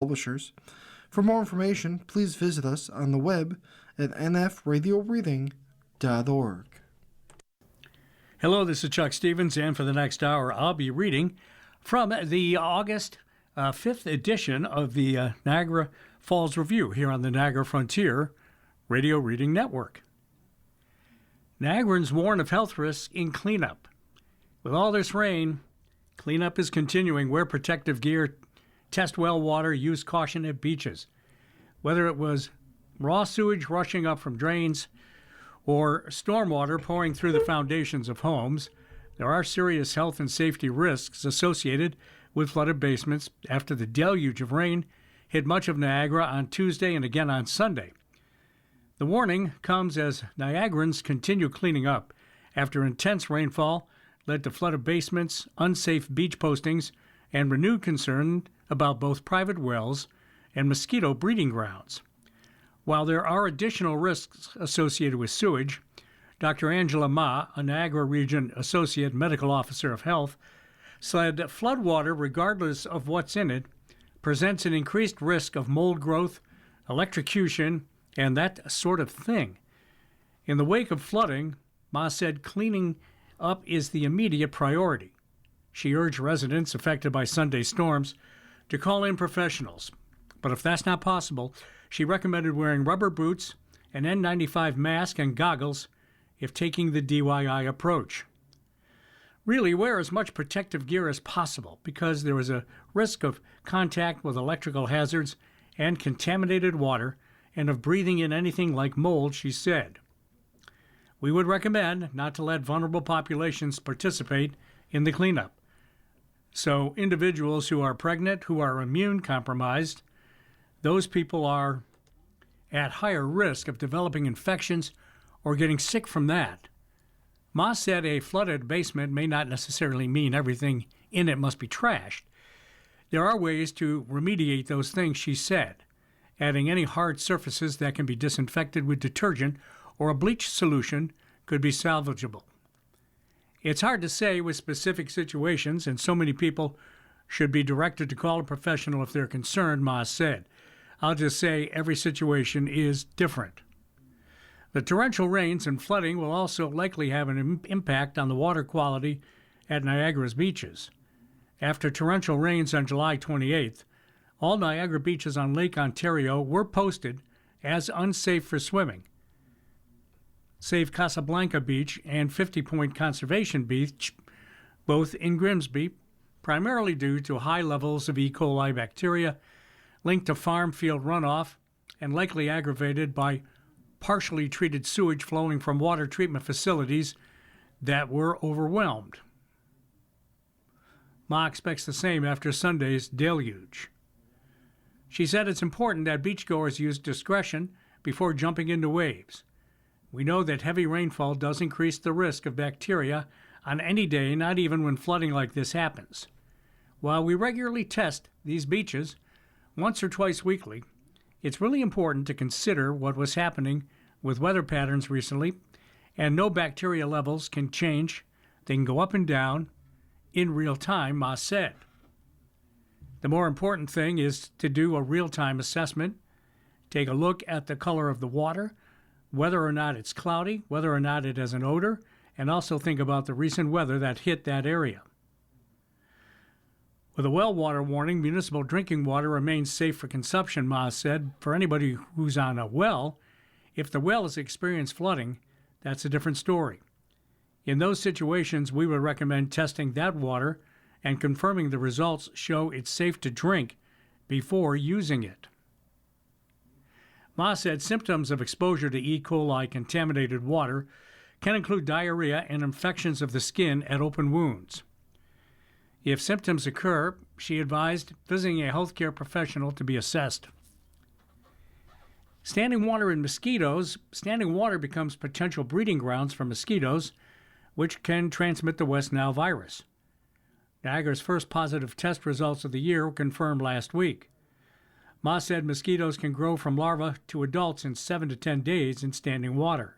publishers. For more information, please visit us on the web at nfradioreading.org. Hello, this is Chuck Stevens, and for the next hour, I'll be reading from the August 5th edition of the Niagara Falls Review here on the Niagara Frontier Radio Reading Network. Niagarans warn of health risks in cleanup. With all this rain, cleanup is continuing. Wear protective gear, test well water, use caution at beaches. Whether it was raw sewage rushing up from drains or stormwater pouring through the foundations of homes, there are serious health and safety risks associated with flooded basements after the deluge of rain hit much of Niagara on Tuesday and again on Sunday. The warning comes as Niagarans continue cleaning up after intense rainfall led to flooded basements, unsafe beach postings, and renewed concern about both private wells and mosquito breeding grounds. While there are additional risks associated with sewage, Dr. Angela Ma, a Niagara Region Associate Medical Officer of Health, said that floodwater, regardless of what's in it, presents an increased risk of mold growth, electrocution, and that sort of thing. In the wake of flooding, Ma said cleaning up is the immediate priority. She urged residents affected by Sunday storms to call in professionals. But if that's not possible, she recommended wearing rubber boots, an N95 mask, and goggles if taking the DIY approach. Really, wear as much protective gear as possible because there is a risk of contact with electrical hazards and contaminated water and of breathing in anything like mold, she said. We would recommend not to let vulnerable populations participate in the cleanup. So individuals who are pregnant, who are immune compromised, those people are at higher risk of developing infections or getting sick from that. Ma said a flooded basement may not necessarily mean everything in it must be trashed. There are ways to remediate those things, she said, adding any hard surfaces that can be disinfected with detergent or a bleach solution could be salvageable. It's hard to say with specific situations, and so many people should be directed to call a professional if they're concerned, Ma said. I'll just say every situation is different. The torrential rains and flooding will also likely have an impact on the water quality at Niagara's beaches. After torrential rains on July 28th, all Niagara beaches on Lake Ontario were posted as unsafe for swimming, save Casablanca Beach and 50 Point Conservation Beach, both in Grimsby, primarily due to high levels of E. coli bacteria linked to farm field runoff and likely aggravated by partially treated sewage flowing from water treatment facilities that were overwhelmed. Ma expects the same after Sunday's deluge. She said it's important that beachgoers use discretion before jumping into waves. We know that heavy rainfall does increase the risk of bacteria on any day, not even when flooding like this happens. While we regularly test these beaches once or twice weekly, it's really important to consider what was happening with weather patterns recently, and no bacteria levels can change. They can go up and down in real time, Ma said. The more important thing is to do a real-time assessment, take a look at the color of the water, whether or not it's cloudy, whether or not it has an odor, and also think about the recent weather that hit that area. With a well water warning, municipal drinking water remains safe for consumption, Ma said. For anybody who's on a well, if the well has experienced flooding, that's a different story. In those situations, we would recommend testing that water and confirming the results show it's safe to drink before using it. Ma said symptoms of exposure to E. coli contaminated water can include diarrhea and infections of the skin at open wounds. If symptoms occur, she advised visiting a healthcare professional to be assessed. Standing water in mosquitoes. Standing water becomes potential breeding grounds for mosquitoes, which can transmit the West Nile virus. Niagara's first positive test results of the year were confirmed last week. Ma said mosquitoes can grow from larvae to adults in 7 to 10 days in standing water.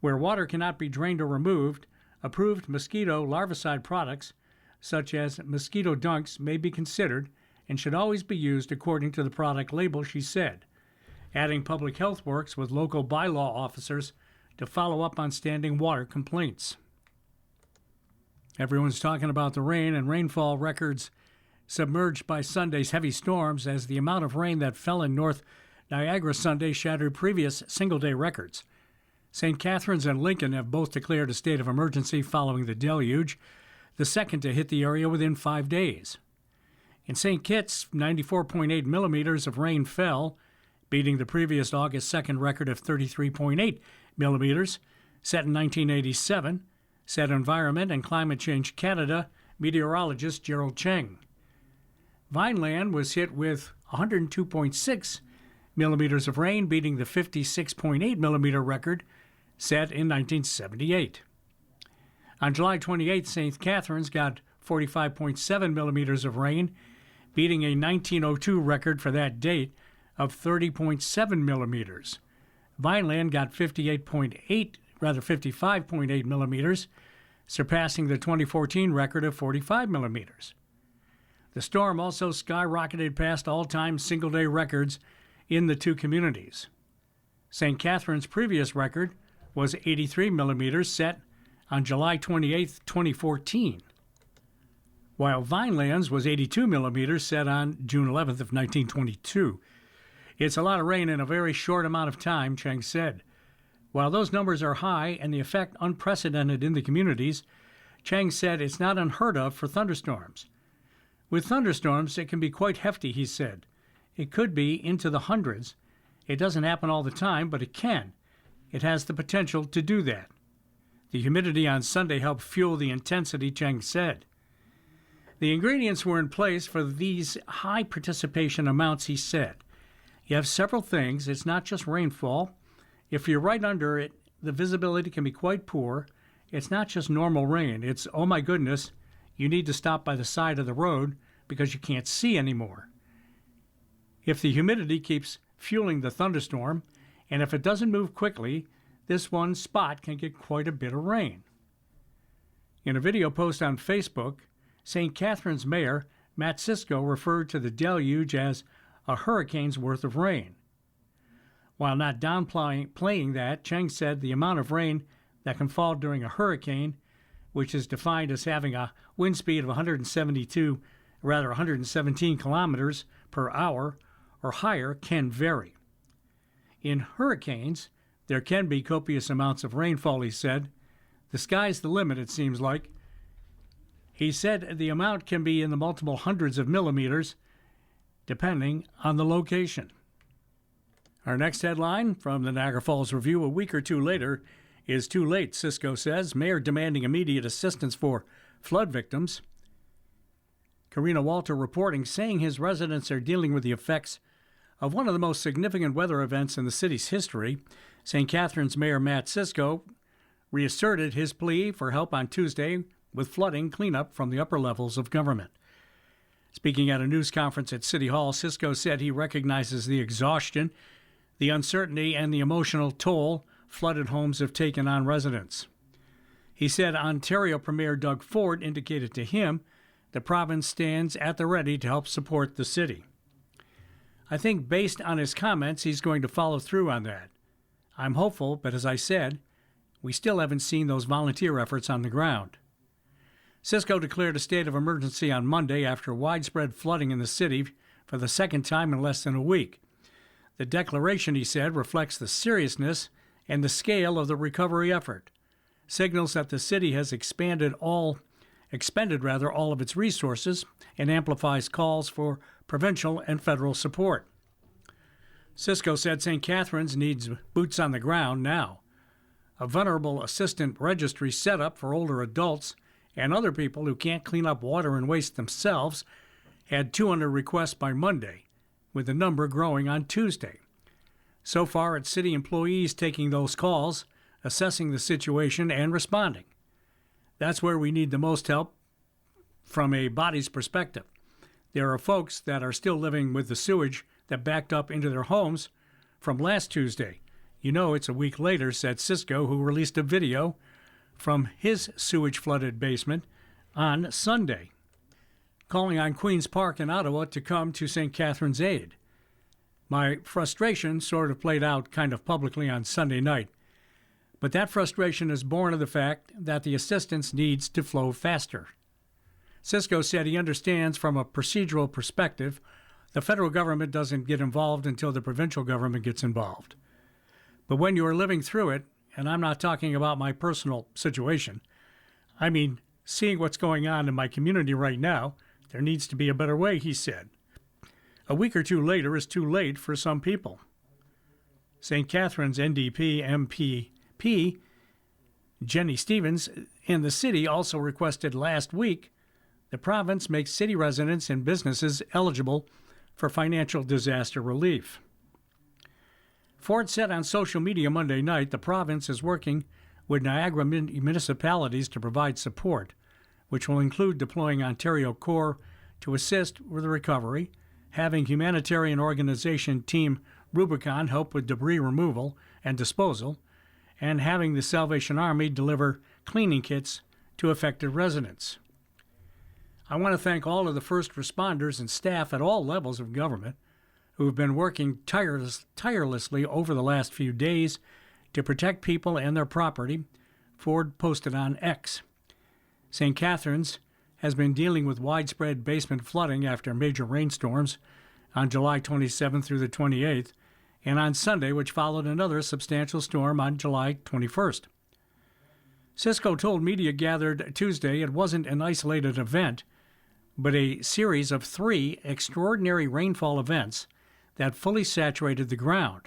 Where water cannot be drained or removed, approved mosquito larvicide products, such as mosquito dunks, may be considered, and should always be used according to the product label, she said, adding Public Health works with local bylaw officers to follow up on standing water complaints. Everyone's talking about the rain and rainfall records submerged by Sunday's heavy storms as the amount of rain that fell in North Niagara Sunday shattered previous single-day records. St. Catharines and Lincoln have both declared a state of emergency following the deluge, the second to hit the area within 5 days. In St. Kitts, 94.8 millimeters of rain fell, beating the previous August 2nd record of 33.8 millimeters, set in 1987, said Environment and Climate Change Canada meteorologist Gerald Cheng. Vineland was hit with 102.6 millimeters of rain, beating the 56.8 millimeter record set in 1978. On July 28th, St. Catharines got 45.7 millimeters of rain, beating a 1902 record for that date of 30.7 millimeters. Vineland got 55.8 millimeters, surpassing the 2014 record of 45 millimeters. The storm also skyrocketed past all-time single-day records in the two communities. St. Catharines' previous record was 83 millimeters, set on July 28, 2014, while Vineland's was 82 millimeters, set on June 11th of 1922. It's a lot of rain in a very short amount of time, Cheng said. While those numbers are high and the effect unprecedented in the communities, Cheng said it's not unheard of for thunderstorms. With thunderstorms, it can be quite hefty, he said. It could be into the hundreds. It doesn't happen all the time, but it can. It has the potential to do that. The humidity on Sunday helped fuel the intensity, Cheng said. The ingredients were in place for these high participation amounts, he said. You have several things. It's not just rainfall. If you're right under it, the visibility can be quite poor. It's not just normal rain. It's, oh my goodness, you need to stop by the side of the road because you can't see anymore. If the humidity keeps fueling the thunderstorm, and if it doesn't move quickly, this one spot can get quite a bit of rain. In a video post on Facebook, St. Catharines Mayor Matt Cisco referred to the deluge as a hurricane's worth of rain. While not downplaying that, Cheng said the amount of rain that can fall during a hurricane, which is defined as having a wind speed of 117 kilometers per hour or higher, can vary. In hurricanes, there can be copious amounts of rainfall, he said. The sky's the limit, it seems like. He said the amount can be in the multiple hundreds of millimeters, depending on the location. Our next headline from the Niagara Falls Review a week or two later is too late, Cisco says. Mayor demanding immediate assistance for flood victims. Karina Walter reporting, saying his residents are dealing with the effects of one of the most significant weather events in the city's history. St. Catharines Mayor Matt Cisco reasserted his plea for help on Tuesday with flooding cleanup from the upper levels of government. Speaking at a news conference at City Hall, Cisco said he recognizes the exhaustion, the uncertainty, and the emotional toll flooded homes have taken on residents. He said Ontario Premier Doug Ford indicated to him the province stands at the ready to help support the city. I think based on his comments, he's going to follow through on that. I'm hopeful, but as I said, we still haven't seen those volunteer efforts on the ground. Cisco declared a state of emergency on Monday after widespread flooding in the city for the second time in less than a week. The declaration, he said, reflects the seriousness and the scale of the recovery effort, signals that the city has expended all of its resources, and amplifies calls for provincial and federal support. Cisco said St. Catharines needs boots on the ground now. A vulnerable assistant registry set up for older adults and other people who can't clean up water and waste themselves had 200 requests by Monday, with the number growing on Tuesday. So far, it's city employees taking those calls, assessing the situation, and responding. That's where we need the most help from a body's perspective. There are folks that are still living with the sewage that backed up into their homes from last Tuesday. You know it's a week later, said Cisco, who released a video from his sewage-flooded basement on Sunday. calling on Queen's Park in Ottawa to come to St. Catherine's aid. My frustration sort of played out kind of publicly on Sunday night, but that frustration is born of the fact that the assistance needs to flow faster. Cisco said he understands from a procedural perspective the federal government doesn't get involved until the provincial government gets involved. But when you are living through it, and I'm not talking about my personal situation, I mean seeing what's going on in my community right now, there needs to be a better way, he said. A week or two later is too late for some people. St. Catherine's NDP MPP Jenny Stevens in the city also requested last week the province make city residents and businesses eligible for financial disaster relief. Ford said on social media Monday night the province is working with Niagara municipalities to provide support, which will include deploying Ontario Corps to assist with the recovery, having humanitarian organization Team Rubicon help with debris removal and disposal, and having the Salvation Army deliver cleaning kits to affected residents. I want to thank all of the first responders and staff at all levels of government who have been working tirelessly over the last few days to protect people and their property, Ford posted on X. St. Catherine's has been dealing with widespread basement flooding after major rainstorms on July 27th through the 28th, and on Sunday, which followed another substantial storm on July 21st. Cisco told media gathered Tuesday it wasn't an isolated event, but a series of 3 extraordinary rainfall events that fully saturated the ground.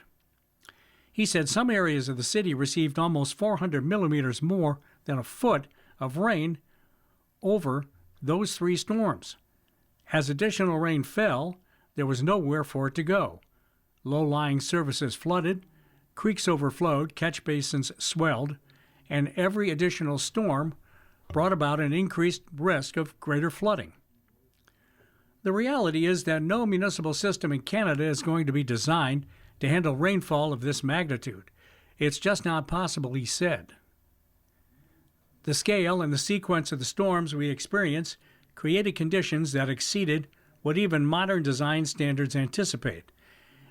He said some areas of the city received almost 400 millimeters more than a foot of rain over those 3 storms. As additional rain fell, there was nowhere for it to go. Low-lying surfaces flooded, creeks overflowed, catch basins swelled, and every additional storm brought about an increased risk of greater flooding. The reality is that no municipal system in Canada is going to be designed to handle rainfall of this magnitude. It's just not possible, he said. The scale and the sequence of the storms we experience created conditions that exceeded what even modern design standards anticipate.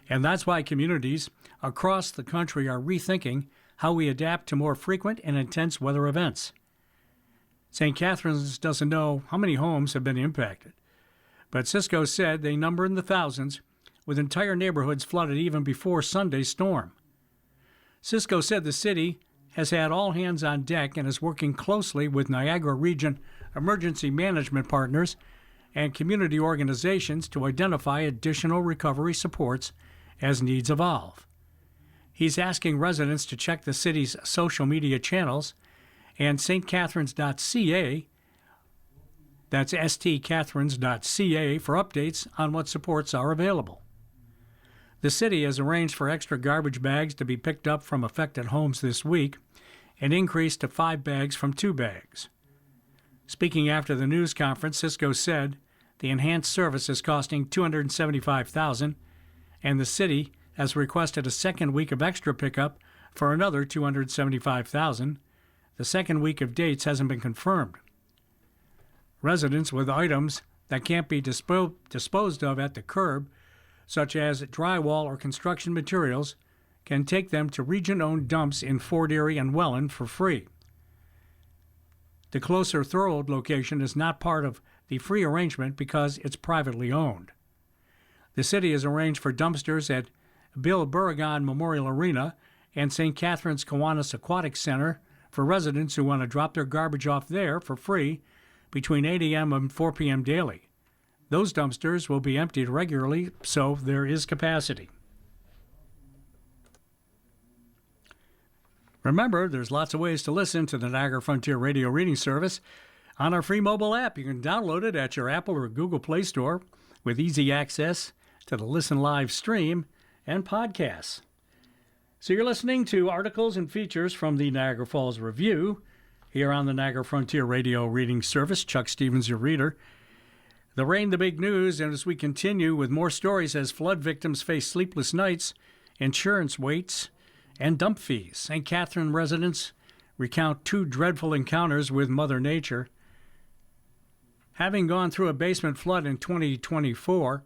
And that's why communities across the country are rethinking how we adapt to more frequent and intense weather events. St. Catherine's doesn't know how many homes have been impacted, but Cisco said they number in the thousands, with entire neighborhoods flooded even before Sunday's storm. Cisco said the city has had all hands on deck and is working closely with Niagara Region emergency management partners and community organizations to identify additional recovery supports as needs evolve. He's asking residents to check the city's social media channels and stcatharines.ca, that's stcatharines.ca, for updates on what supports are available. The city has arranged for extra garbage bags to be picked up from affected homes this week, an increase to 5 bags from 2 bags. Speaking after the news conference, Cisco said the enhanced service is costing $275,000, and the city has requested a second week of extra pickup for another $275,000. The second week of dates hasn't been confirmed. Residents with items that can't be disposed of at the curb, such as drywall or construction materials, can take them to region-owned dumps in Fort Erie and Welland for free. The closer Thorold location is not part of the free arrangement because it's privately owned. The city has arranged for dumpsters at Bill Burrigon Memorial Arena and St. Catherine's Kiwanis Aquatic Center for residents who want to drop their garbage off there for free between 8 a.m. and 4 p.m. daily. Those dumpsters will be emptied regularly, so there is capacity. Remember, there's lots of ways to listen to the Niagara Frontier Radio Reading Service. On our free mobile app, you can download it at your Apple or Google Play Store with easy access to the Listen Live stream and podcasts. So you're listening to articles and features from the Niagara Falls Review here on the Niagara Frontier Radio Reading Service. Chuck Stevens, your reader. The rain, the big news, and as we continue with more stories as flood victims face sleepless nights, insurance waits, and dump fees. St. Catherine residents recount 2 dreadful encounters with Mother Nature. Having gone through a basement flood in 2024,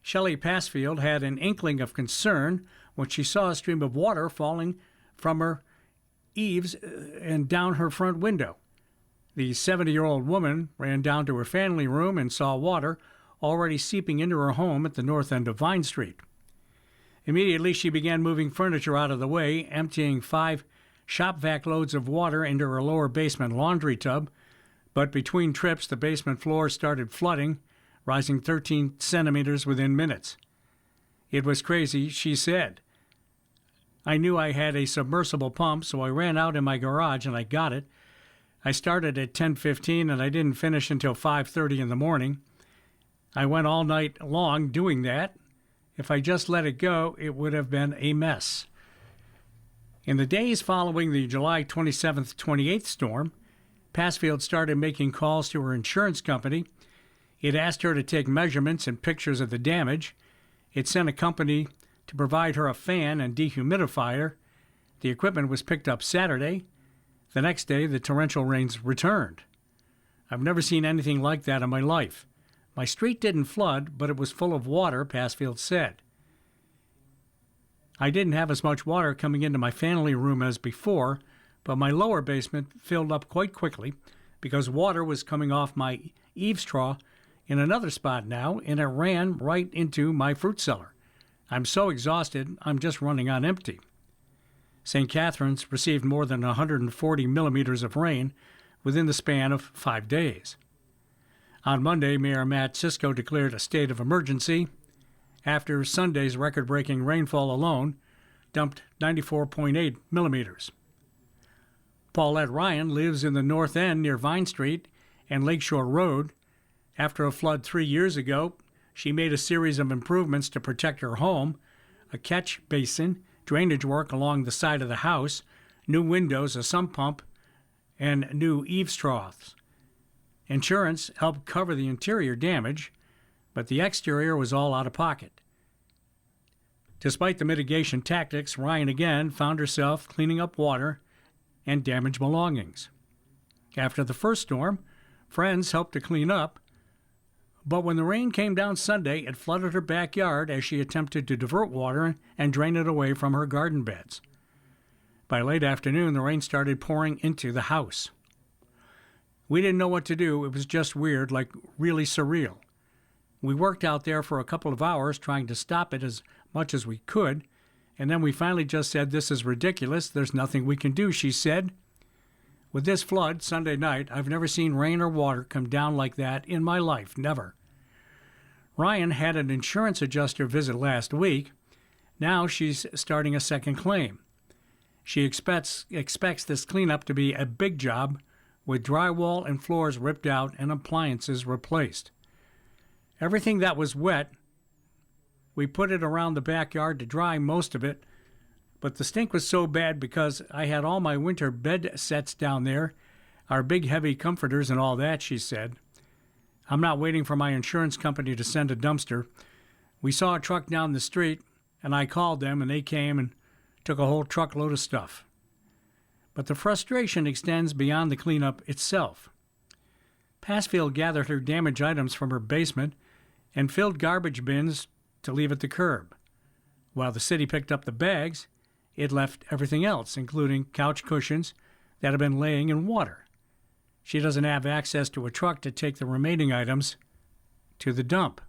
Shelley Passfield had an inkling of concern when she saw a stream of water falling from her eaves and down her front window. The 70-year-old woman ran down to her family room and saw water already seeping into her home at the north end of Vine Street. Immediately, she began moving furniture out of the way, emptying 5 shop vac loads of water into her lower basement laundry tub, but between trips, the basement floor started flooding, rising 13 centimeters within minutes. It was crazy, she said. I knew I had a submersible pump, so I ran out in my garage and I got it. I started at 10:15 and I didn't finish until 5:30 in the morning. I went all night long doing that. If I just let it go, it would have been a mess. In the days following the July 27th, 28th storm, Passfield started making calls to her insurance company. It asked her to take measurements and pictures of the damage. It sent a company to provide her a fan and dehumidifier. The equipment was picked up Saturday. The next day, the torrential rains returned. I've never seen anything like that in my life. My street didn't flood, but it was full of water, Passfield said. I didn't have as much water coming into my family room as before, but my lower basement filled up quite quickly because water was coming off my eaves trough in another spot now, and it ran right into my fruit cellar. I'm so exhausted, I'm just running on empty. St. Catharines received more than 140 millimeters of rain within the span of 5 days. On Monday, Mayor Matt Cisco declared a state of emergency after Sunday's record-breaking rainfall alone dumped 94.8 millimeters. Paulette Ryan lives in the North End near Vine Street and Lakeshore Road. After a flood 3 years ago, she made a series of improvements to protect her home: a catch basin, drainage work along the side of the house, new windows, a sump pump, and new eaves troughs. Insurance helped cover the interior damage, but the exterior was all out of pocket. Despite the mitigation tactics, Ryan again found herself cleaning up water and damaged belongings. After the first storm, friends helped to clean up, but when the rain came down Sunday, it flooded her backyard as she attempted to divert water and drain it away from her garden beds. By late afternoon, the rain started pouring into the house. We didn't know what to do. It was just weird, like really surreal. We worked out there for a couple of hours trying to stop it as much as we could, and then we finally just said, "This is ridiculous. There's nothing we can do," she said. With this flood Sunday night, I've never seen rain or water come down like that in my life, never. Ryan had an insurance adjuster visit last week. Now she's starting a second claim. She expects this cleanup to be a big job, with drywall and floors ripped out and appliances replaced. Everything that was wet, we put it around the backyard to dry most of it, but the stink was so bad because I had all my winter bed sets down there, our big heavy comforters and all that, she said. I'm not waiting for my insurance company to send a dumpster. We saw a truck down the street, and I called them, and they came and took a whole truckload of stuff. But the frustration extends beyond the cleanup itself. Passfield gathered her damaged items from her basement and filled garbage bins to leave at the curb. While the city picked up the bags, it left everything else, including couch cushions that had been laying in water. She doesn't have access to a truck to take the remaining items to the dump.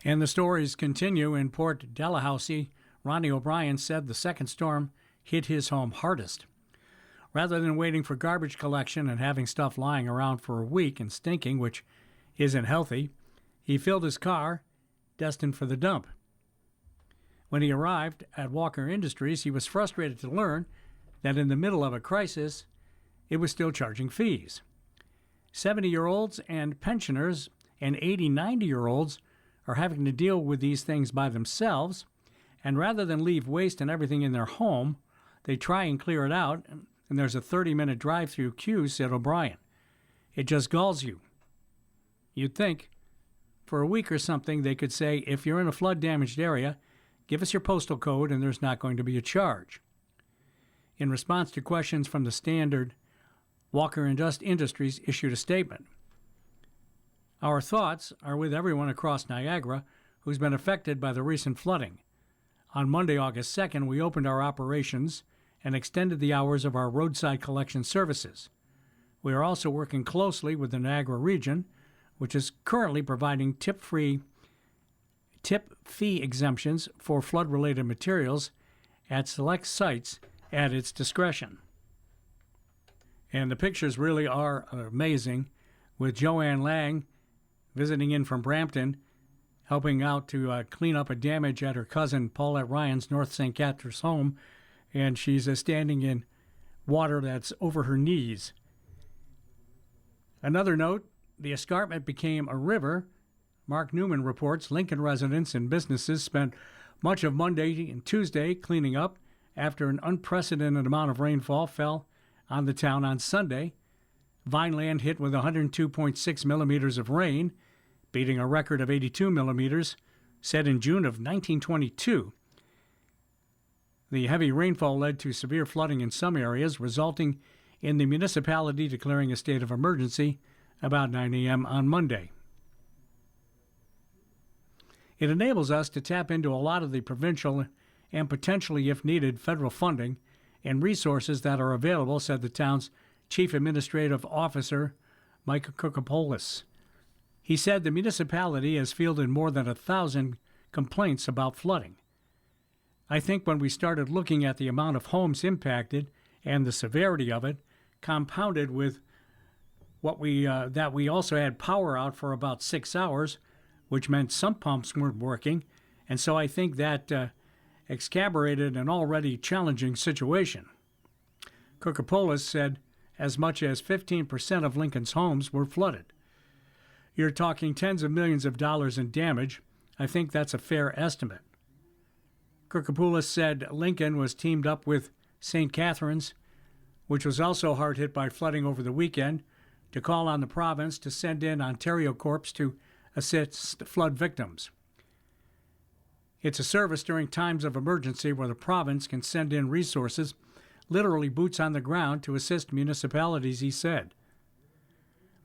And the stories continue. In Port Dalhousie, Ronnie O'Brien said the second storm hit his home hardest. Rather than waiting for garbage collection and having stuff lying around for a week and stinking, which isn't healthy, he filled his car, destined for the dump. When he arrived at Walker Industries, he was frustrated to learn that in the middle of a crisis, it was still charging fees. 70-year-olds and pensioners and 80, 90-year-olds are having to deal with these things by themselves, and rather than leave waste and everything in their home, they try and clear it out, and there's a 30-minute drive-through queue, said O'Brien. It just galls you. You'd think for a week or something they could say, if you're in a flood-damaged area, give us your postal code and there's not going to be a charge. in response to questions from the Standard, Walker Industries issued a statement. Our thoughts are with everyone across Niagara who's been affected by the recent flooding. On Monday, August 2nd, we opened our operations and extended the hours of our roadside collection services. We are also working closely with the Niagara region, which is currently providing tip fee exemptions for flood-related materials at select sites at its discretion. And the pictures really are amazing, with Joanne Lang visiting in from Brampton, helping out to clean up a damage at her cousin Paulette Ryan's North St. Catharines home, and she's standing in water that's over her knees. Another note, the escarpment became a river. Mark Newman reports Lincoln residents and businesses spent much of Monday and Tuesday cleaning up after an unprecedented amount of rainfall fell on the town on Sunday. Vineland hit with 102.6 millimeters of rain, beating a record of 82 millimeters set in June of 1922. The heavy rainfall led to severe flooding in some areas, resulting in the municipality declaring a state of emergency about 9 a.m. on Monday. It enables us to tap into a lot of the provincial and potentially, if needed, federal funding and resources that are available, said the town's Chief Administrative Officer, Mike Kokopoulos. He said the municipality has fielded more than 1,000 complaints about flooding. I think when we started looking at the amount of homes impacted and the severity of it, compounded with that we also had power out for about 6 hours, which meant some pumps weren't working, and so I think that exacerbated an already challenging situation. Kokopoulos said as much as 15% of Lincoln's homes were flooded. You're talking tens of millions of dollars in damage. I think that's a fair estimate. Kokopoulos said Lincoln was teamed up with St. Catharines, which was also hard hit by flooding over the weekend, to call on the province to send in Ontario Corps to assist flood victims. It's a service during times of emergency where the province can send in resources, literally boots on the ground, to assist municipalities, he said.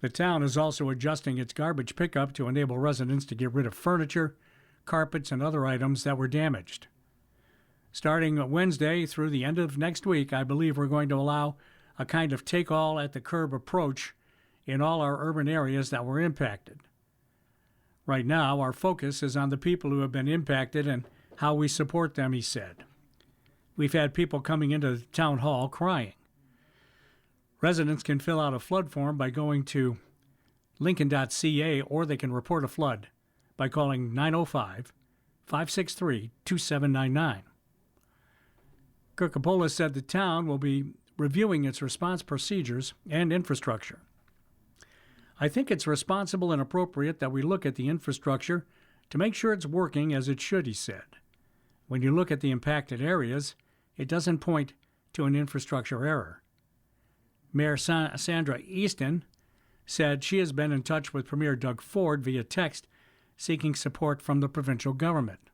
The town is also adjusting its garbage pickup to enable residents to get rid of furniture, carpets, and other items that were damaged. Starting Wednesday through the end of next week, I believe we're going to allow a kind of take-all-at-the-curb approach in all our urban areas that were impacted. Right now, our focus is on the people who have been impacted and how we support them, he said. We've had people coming into the town hall crying. Residents can fill out a flood form by going to lincoln.ca, or they can report a flood by calling 905-563-2799. Kokopoulos said the town will be reviewing its response procedures and infrastructure. I think it's responsible and appropriate that we look at the infrastructure to make sure it's working as it should, he said. When you look at the impacted areas, it doesn't point to an infrastructure error. Mayor Sandra Easton said she has been in touch with Premier Doug Ford via text seeking support from the provincial government.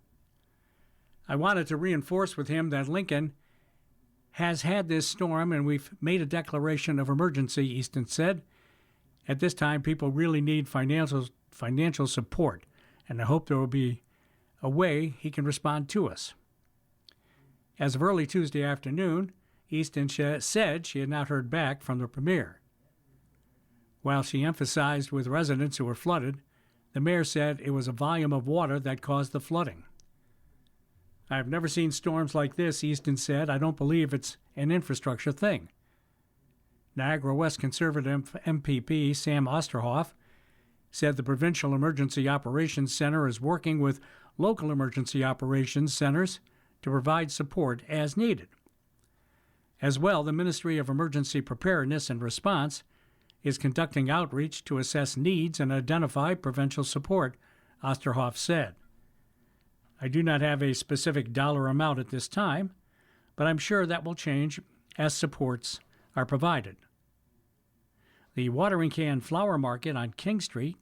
I wanted to reinforce with him that Lincoln has had this storm and we've made a declaration of emergency, Easton said. At this time, people really need financial support, and I hope there will be a way he can respond to us. As of early Tuesday afternoon, Easton said she had not heard back from the Premier. While she emphasized with residents who were flooded, the mayor said it was a volume of water that caused the flooding. I've never seen storms like this, Easton said. I don't believe it's an infrastructure thing. Niagara West Conservative MPP Sam Osterhoff said the Provincial Emergency Operations Center is working with local emergency operations centers to provide support as needed. As well, the Ministry of Emergency Preparedness and Response is conducting outreach to assess needs and identify provincial support, Osterhoff said. I do not have a specific dollar amount at this time, but I'm sure that will change as supports are provided. The Watering Can Flower Market on King Street,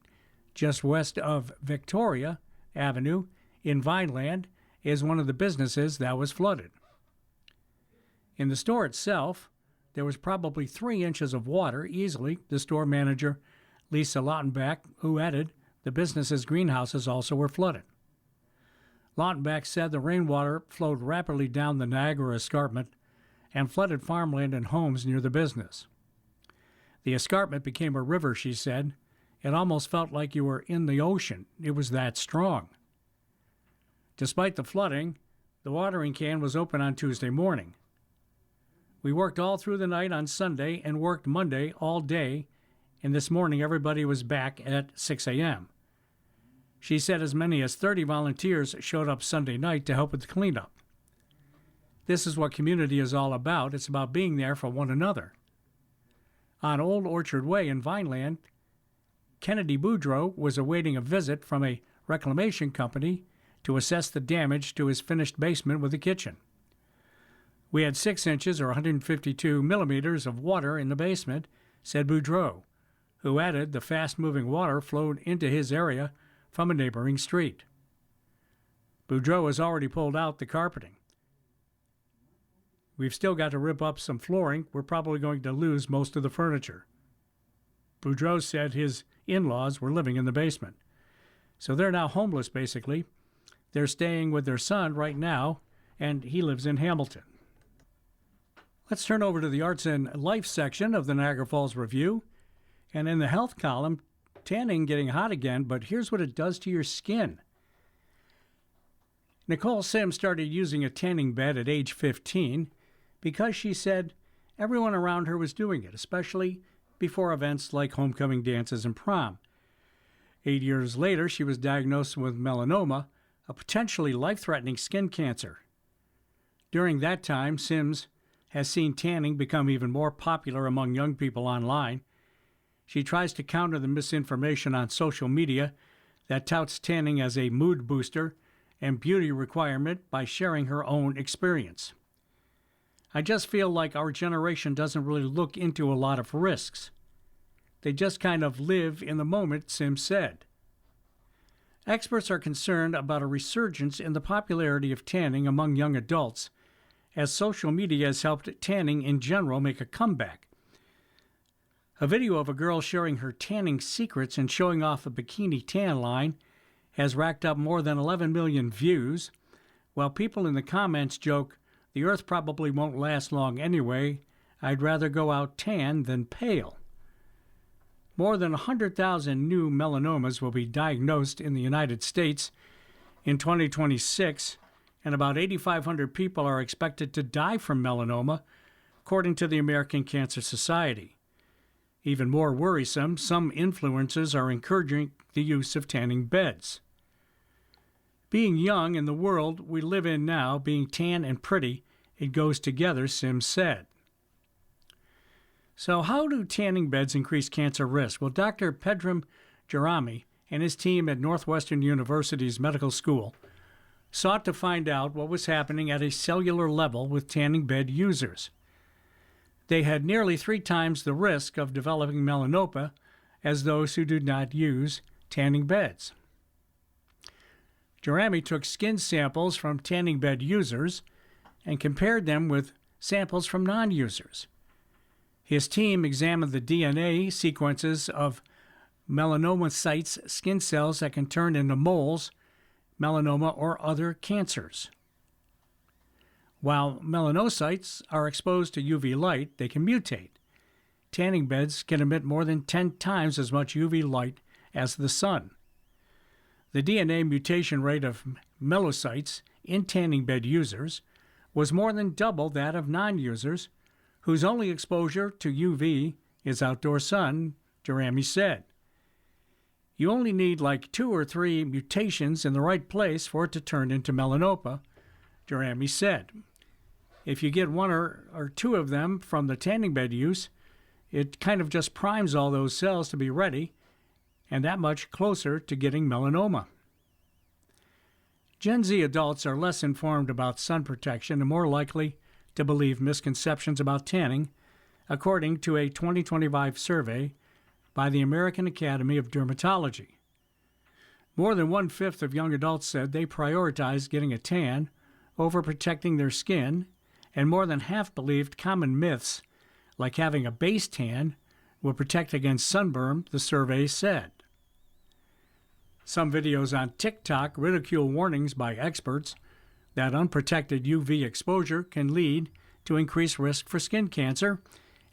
just west of Victoria Avenue in Vineland, is one of the businesses that was flooded. In the store itself, there was probably 3 inches of water easily, the store manager, Lisa Lautenbach, who added the business's greenhouses also were flooded. Lautenbach said the rainwater flowed rapidly down the Niagara escarpment and flooded farmland and homes near the business. The escarpment became a river, she said. It almost felt like you were in the ocean. It was that strong. Despite the flooding, the watering can was open on Tuesday morning. We worked all through the night on Sunday and worked Monday all day, and this morning everybody was back at 6 a.m. She said as many as 30 volunteers showed up Sunday night to help with the cleanup. This is what community is all about. It's about being there for one another. On Old Orchard Way in Vineland, Kennedy Boudreau was awaiting a visit from a reclamation company to assess the damage to his finished basement with a kitchen. We had 6 inches or 152 millimeters of water in the basement, said Boudreau, who added the fast-moving water flowed into his area from a neighboring street. Boudreau has already pulled out the carpeting. We've still got to rip up some flooring. We're probably going to lose most of the furniture. Boudreau said his in-laws were living in the basement. So they're now homeless, basically. They're staying with their son right now, and he lives in Hamilton. Let's turn over to the Arts and Life section of the Niagara Falls Review. And in the health column, tanning getting hot again, but here's what it does to your skin. Nicole Sims started using a tanning bed at age 15 because she said everyone around her was doing it, especially before events like homecoming dances and prom. 8 years later, she was diagnosed with melanoma, a potentially life-threatening skin cancer. During that time, Sims has seen tanning become even more popular among young people online. She tries to counter the misinformation on social media that touts tanning as a mood booster and beauty requirement by sharing her own experience. I just feel like our generation doesn't really look into a lot of risks. They just kind of live in the moment, Sims said. Experts are concerned about a resurgence in the popularity of tanning among young adults, as social media has helped tanning in general make a comeback. A video of a girl sharing her tanning secrets and showing off a bikini tan line has racked up more than 11 million views, while people in the comments joke, "The earth probably won't last long anyway. I'd rather go out tan than pale." More than 100,000 new melanomas will be diagnosed in the United States in 2026, and about 8,500 people are expected to die from melanoma, according to the American Cancer Society. Even more worrisome, some influencers are encouraging the use of tanning beds. Being young in the world we live in now, being tan and pretty, it goes together, Sims said. So how do tanning beds increase cancer risk? Well, Dr. Pedram Jarami and his team at Northwestern University's medical school sought to find out what was happening at a cellular level with tanning bed users. They had nearly 3 times the risk of developing melanoma as those who do not use tanning beds. Jarami took skin samples from tanning bed users and compared them with samples from non-users. His team examined the DNA sequences of melanocytes, skin cells that can turn into moles, melanoma, or other cancers. While melanocytes are exposed to UV light, they can mutate. Tanning beds can emit more than 10 times as much UV light as the sun. The DNA mutation rate of melanocytes in tanning bed users was more than double that of non-users, whose only exposure to UV is outdoor sun, Jarami said. You only need like 2 or 3 mutations in the right place for it to turn into melanoma, Jarami said. If you get 1 or 2 of them from the tanning bed use, it kind of just primes all those cells to be ready and that much closer to getting melanoma. Gen Z adults are less informed about sun protection and more likely to believe misconceptions about tanning, according to a 2025 survey by the American Academy of Dermatology. More than 1/5 of young adults said they prioritize getting a tan over protecting their skin, and more than half believed common myths like having a base tan will protect against sunburn, the survey said. Some videos on TikTok ridicule warnings by experts that unprotected UV exposure can lead to increased risk for skin cancer,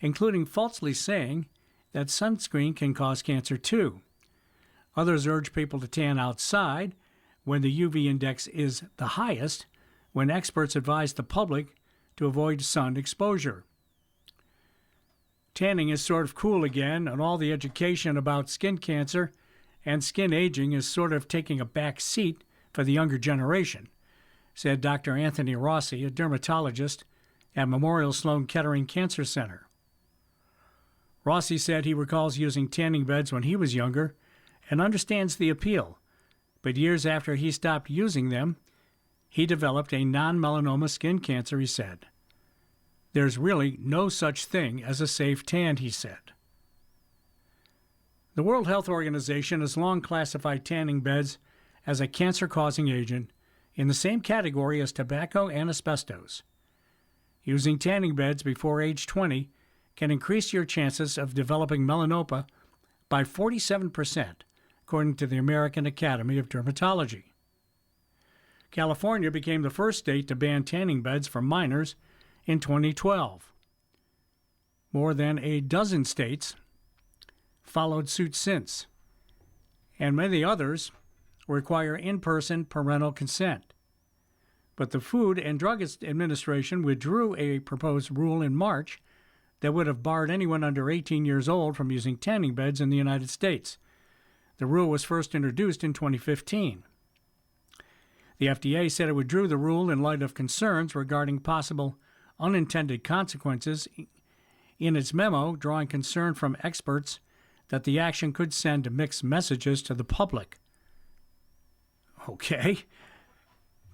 including falsely saying that sunscreen can cause cancer too. Others urge people to tan outside when the UV index is the highest, when experts advise the public to avoid sun exposure. Tanning is sort of cool again, and all the education about skin cancer and skin aging is sort of taking a back seat for the younger generation, said Dr. Anthony Rossi, a dermatologist at Memorial Sloan Kettering Cancer Center. Rossi said he recalls using tanning beds when he was younger and understands the appeal, but years after he stopped using them, he developed a non-melanoma skin cancer, he said. There's really no such thing as a safe tan, he said. The World Health Organization has long classified tanning beds as a cancer-causing agent in the same category as tobacco and asbestos. Using tanning beds before age 20 can increase your chances of developing melanoma by 47%, according to the American Academy of Dermatology. California became the first state to ban tanning beds for minors in 2012. More than a dozen states followed suit since, and many others require in-person parental consent. But the Food and Drug Administration withdrew a proposed rule in March that would have barred anyone under 18 years old from using tanning beds in the United States. The rule was first introduced in 2015. The FDA said it withdrew the rule in light of concerns regarding possible unintended consequences in its memo, drawing concern from experts that the action could send mixed messages to the public. Okay.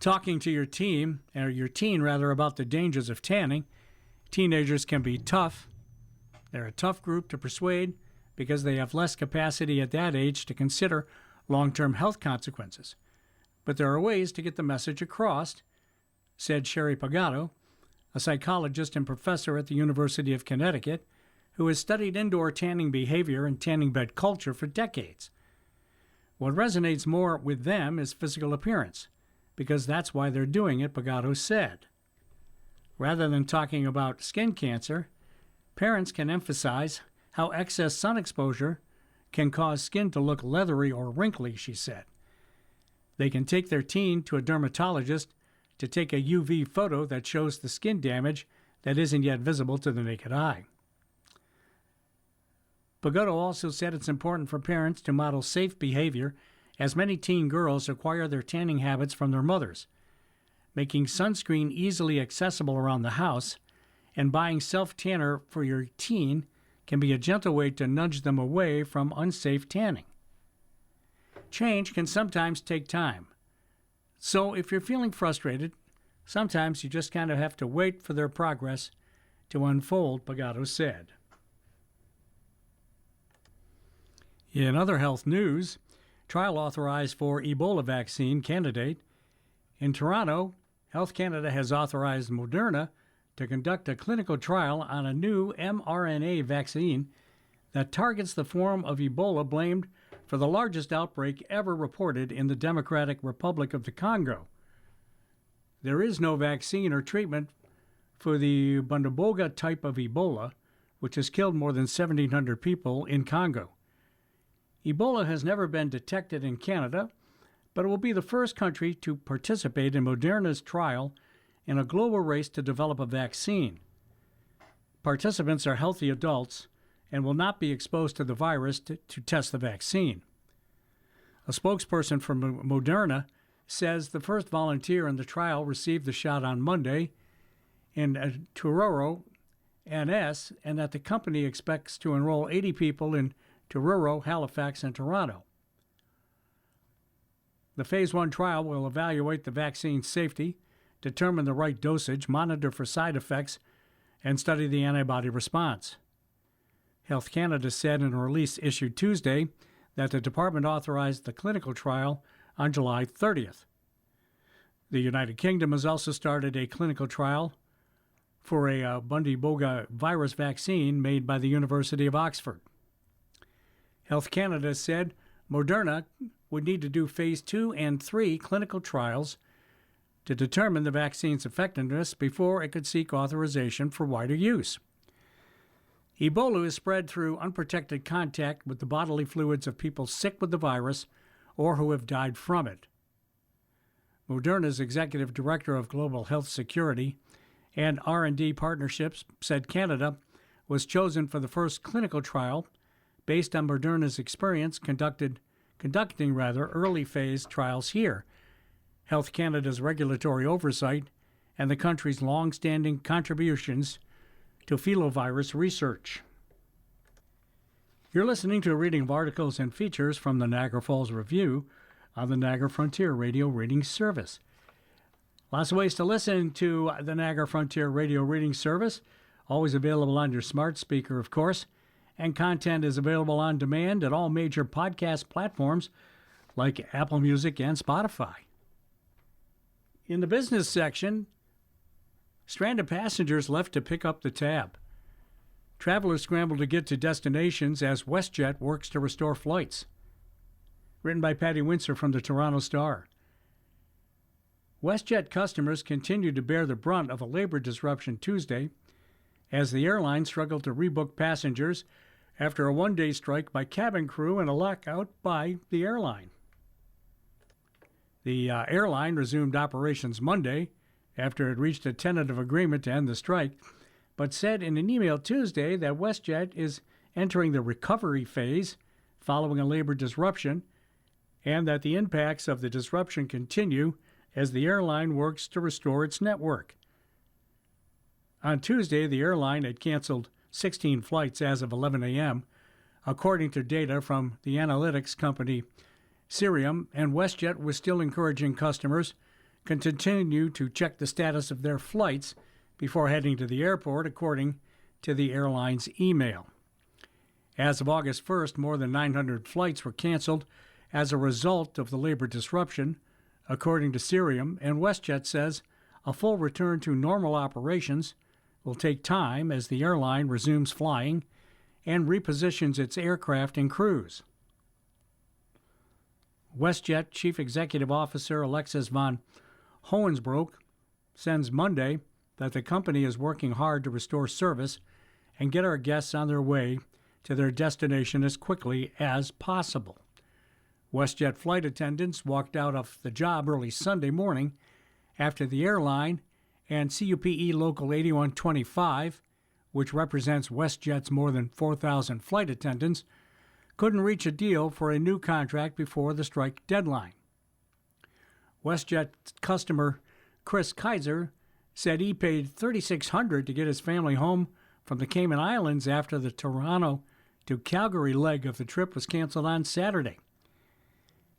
Talking to your teen about the dangers of tanning, teenagers can be tough. They're a tough group to persuade because they have less capacity at that age to consider long-term health consequences. But there are ways to get the message across, said Sherry Pagato, a psychologist and professor at the University of Connecticut, who has studied indoor tanning behavior and tanning bed culture for decades. What resonates more with them is physical appearance, because that's why they're doing it, Pagato said. Rather than talking about skin cancer, parents can emphasize how excess sun exposure can cause skin to look leathery or wrinkly, she said. They can take their teen to a dermatologist to take a UV photo that shows the skin damage that isn't yet visible to the naked eye. Pagato also said it's important for parents to model safe behavior, as many teen girls acquire their tanning habits from their mothers. Making sunscreen easily accessible around the house and buying self-tanner for your teen can be a gentle way to nudge them away from unsafe tanning. Change can sometimes take time. So if you're feeling frustrated, sometimes you just kind of have to wait for their progress to unfold, Pagato said. In other health news, trial authorized for Ebola vaccine candidate. In Toronto, Health Canada has authorized Moderna to conduct a clinical trial on a new mRNA vaccine that targets the form of Ebola blamed for the largest outbreak ever reported in the Democratic Republic of the Congo. There is no vaccine or treatment for the Bundaboga type of Ebola, which has killed more than 1,700 people in Congo. Ebola has never been detected in Canada, but it will be the first country to participate in Moderna's trial in a global race to develop a vaccine. Participants are healthy adults and will not be exposed to the virus to test the vaccine. A spokesperson for Moderna says the first volunteer in the trial received the shot on Monday in Truro, NS, and that the company expects to enroll 80 people in Truro, Halifax, and Toronto. The Phase 1 trial will evaluate the vaccine's safety, determine the right dosage, monitor for side effects, and study the antibody response. Health Canada said in a release issued Tuesday that the department authorized the clinical trial on July 30th. The United Kingdom has also started a clinical trial for a Bundyboga virus vaccine made by the University of Oxford. Health Canada said Moderna would need to do phase 2 and 3 clinical trials to determine the vaccine's effectiveness before it could seek authorization for wider use. Ebola is spread through unprotected contact with the bodily fluids of people sick with the virus or who have died from it. Moderna's executive director of global health security and R&D partnerships said Canada was chosen for the first clinical trial based on Moderna's experience conducting early phase trials here, Health Canada's regulatory oversight, and the country's long-standing contributions to filovirus research. You're listening to a reading of articles and features from the Niagara Falls Review on the Niagara Frontier Radio Reading Service. Lots of ways to listen to the Niagara Frontier Radio Reading Service, always available on your smart speaker, of course, and content is available on demand at all major podcast platforms like Apple Music and Spotify. In the business section, stranded passengers left to pick up the tab. Travelers scramble to get to destinations as WestJet works to restore flights. Written by Patty Windsor from the Toronto Star. WestJet customers continue to bear the brunt of a labor disruption Tuesday as the airline struggled to rebook passengers after a one-day strike by cabin crew and a lockout by the airline. The airline resumed operations Monday after it reached a tentative agreement to end the strike, but said in an email Tuesday that WestJet is entering the recovery phase following a labor disruption and that the impacts of the disruption continue as the airline works to restore its network. On Tuesday, the airline had canceled 16 flights as of 11 a.m., according to data from the analytics company Cirium, and WestJet was still encouraging customers to continue to check the status of their flights before heading to the airport, according to the airline's email. As of August 1st, more than 900 flights were canceled as a result of the labor disruption, according to Cirium, and WestJet says a full return to normal operations will take time as the airline resumes flying and repositions its aircraft and crews. WestJet Chief Executive Officer Alexis von Hohensbroek says Monday that the company is working hard to restore service and get our guests on their way to their destination as quickly as possible. WestJet flight attendants walked out of the job early Sunday morning after the airline and CUPE Local 8125, which represents WestJet's more than 4,000 flight attendants, couldn't reach a deal for a new contract before the strike deadline. WestJet customer Chris Kaiser said he paid $3,600 to get his family home from the Cayman Islands after the Toronto to Calgary leg of the trip was canceled on Saturday.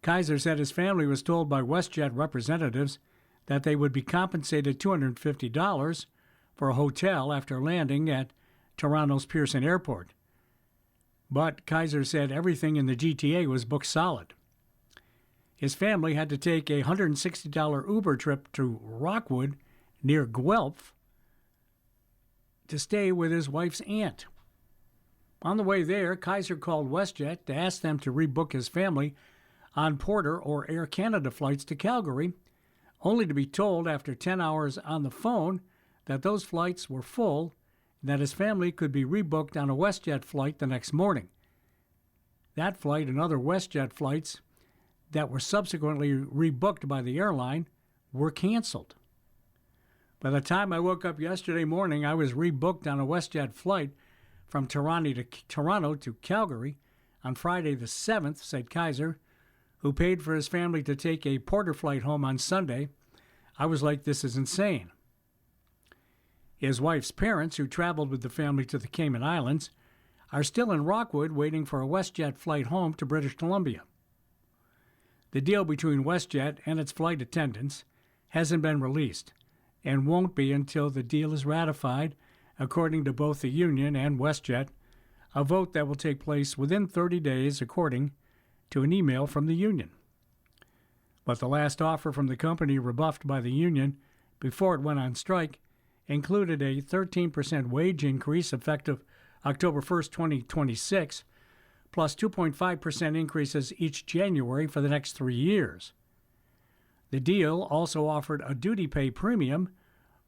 Kaiser said his family was told by WestJet representatives that they would be compensated $250 for a hotel after landing at Toronto's Pearson Airport. But Kaiser said everything in the GTA was booked solid. His family had to take a $160 Uber trip to Rockwood, near Guelph, to stay with his wife's aunt. On the way there, Kaiser called WestJet to ask them to rebook his family on Porter or Air Canada flights to Calgary, only to be told after 10 hours on the phone that those flights were full and that his family could be rebooked on a WestJet flight the next morning. That flight and other WestJet flights that were subsequently rebooked by the airline were canceled. By the time I woke up yesterday morning, I was rebooked on a WestJet flight from Toronto to Calgary on Friday the 7th, said Kaiser, who paid for his family to take a Porter flight home on Sunday. I was like, this is insane. His wife's parents, who traveled with the family to the Cayman Islands, are still in Rockwood waiting for a WestJet flight home to British Columbia. The deal between WestJet and its flight attendants hasn't been released and won't be until the deal is ratified, according to both the union and WestJet, a vote that will take place within 30 days, according to an email from the union. But the last offer from the company rebuffed by the union before it went on strike included a 13% wage increase effective October 1st, 2026, plus 2.5% increases each January for the next 3 years. The deal also offered a duty pay premium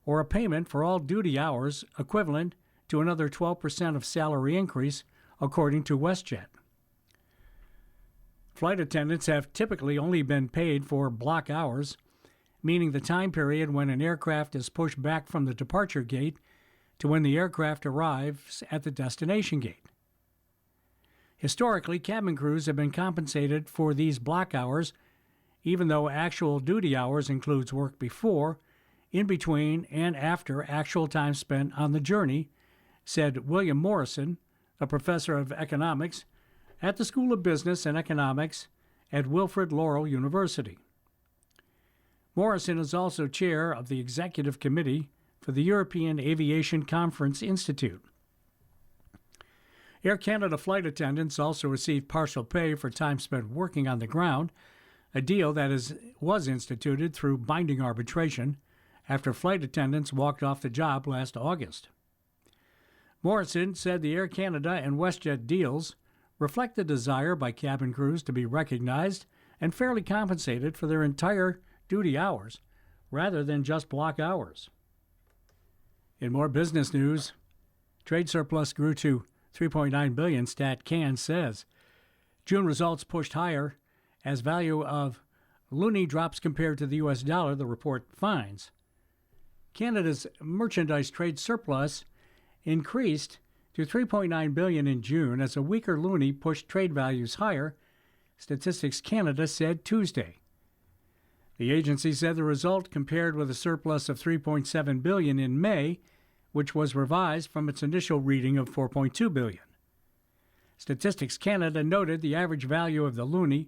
or a payment for all duty hours equivalent to another 12% of salary increase, according to WestJet. Flight attendants have typically only been paid for block hours, meaning the time period when an aircraft is pushed back from the departure gate to when the aircraft arrives at the destination gate. Historically, cabin crews have been compensated for these block hours, even though actual duty hours includes work before, in between, and after actual time spent on the journey, said William Morrison, a professor of economics at the School of Business and Economics at Wilfrid Laurier University. Morrison is also chair of the Executive Committee for the European Aviation Conference Institute. Air Canada flight attendants also receive partial pay for time spent working on the ground, a deal that was instituted through binding arbitration after flight attendants walked off the job last August. Morrison said the Air Canada and WestJet deals reflect the desire by cabin crews to be recognized and fairly compensated for their entire duty hours, rather than just block hours. In more business news, trade surplus grew to $3.9 billion, StatCan says. June results pushed higher as value of loonie drops compared to the U.S. dollar, the report finds. Canada's merchandise trade surplus increased to $3.9 billion in June as a weaker loonie pushed trade values higher, Statistics Canada said Tuesday. The agency said the result compared with a surplus of $3.7 billion in May, which was revised from its initial reading of $4.2 billion. Statistics Canada noted the average value of the loonie,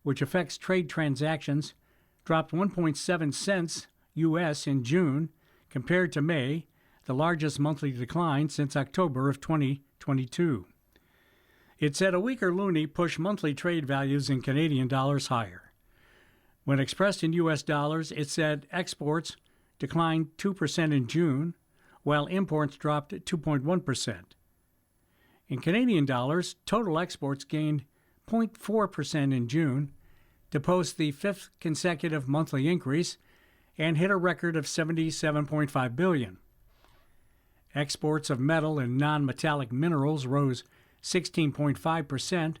which affects trade transactions, dropped 1.7 cents U.S. in June compared to May, the largest monthly decline since October of 2022. It said a weaker loonie pushed monthly trade values in Canadian dollars higher. When expressed in U.S. dollars, it said exports declined 2% in June, while imports dropped 2.1%. In Canadian dollars, total exports gained 0.4% in June to post the fifth consecutive monthly increase and hit a record of $77.5 billion. Exports of metal and non-metallic minerals rose 16.5%,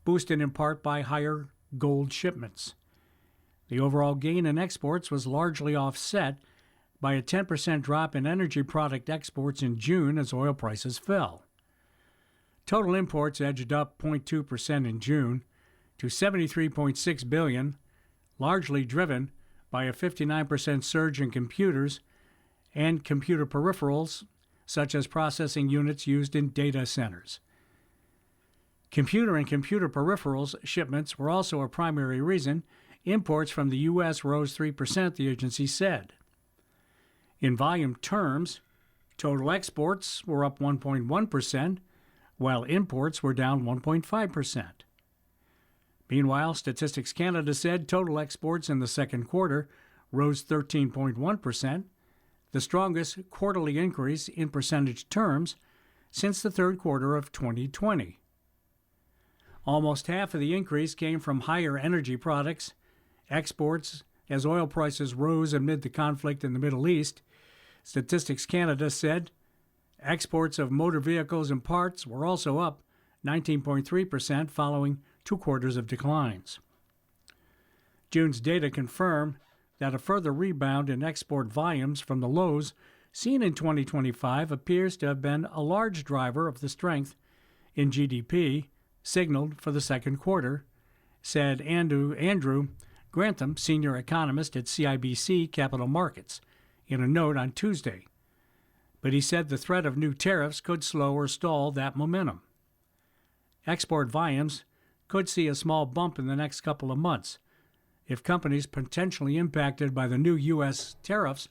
boosted in part by higher gold shipments. The overall gain in exports was largely offset by a 10% drop in energy product exports in June as oil prices fell. Total imports edged up 0.2% in June to $73.6 billion, largely driven by a 59% surge in computers and computer peripherals, such as processing units used in data centers. Computer and computer peripherals shipments were also a primary reason imports from the U.S. rose 3%, the agency said. In volume terms, total exports were up 1.1%, while imports were down 1.5%. Meanwhile, Statistics Canada said total exports in the second quarter rose 13.1%, the strongest quarterly increase in percentage terms since the third quarter of 2020. Almost half of the increase came from higher energy products, exports, as oil prices rose amid the conflict in the Middle East. Statistics Canada said exports of motor vehicles and parts were also up 19.3% following 2 quarters of declines. June's data confirmed that a further rebound in export volumes from the lows seen in 2025 appears to have been a large driver of the strength in GDP signaled for the second quarter, said Andrew Grantham, senior economist at CIBC Capital Markets, in a note on Tuesday. But he said the threat of new tariffs could slow or stall that momentum. Export volumes could see a small bump in the next couple of months if companies potentially impacted by the new U.S. tariffs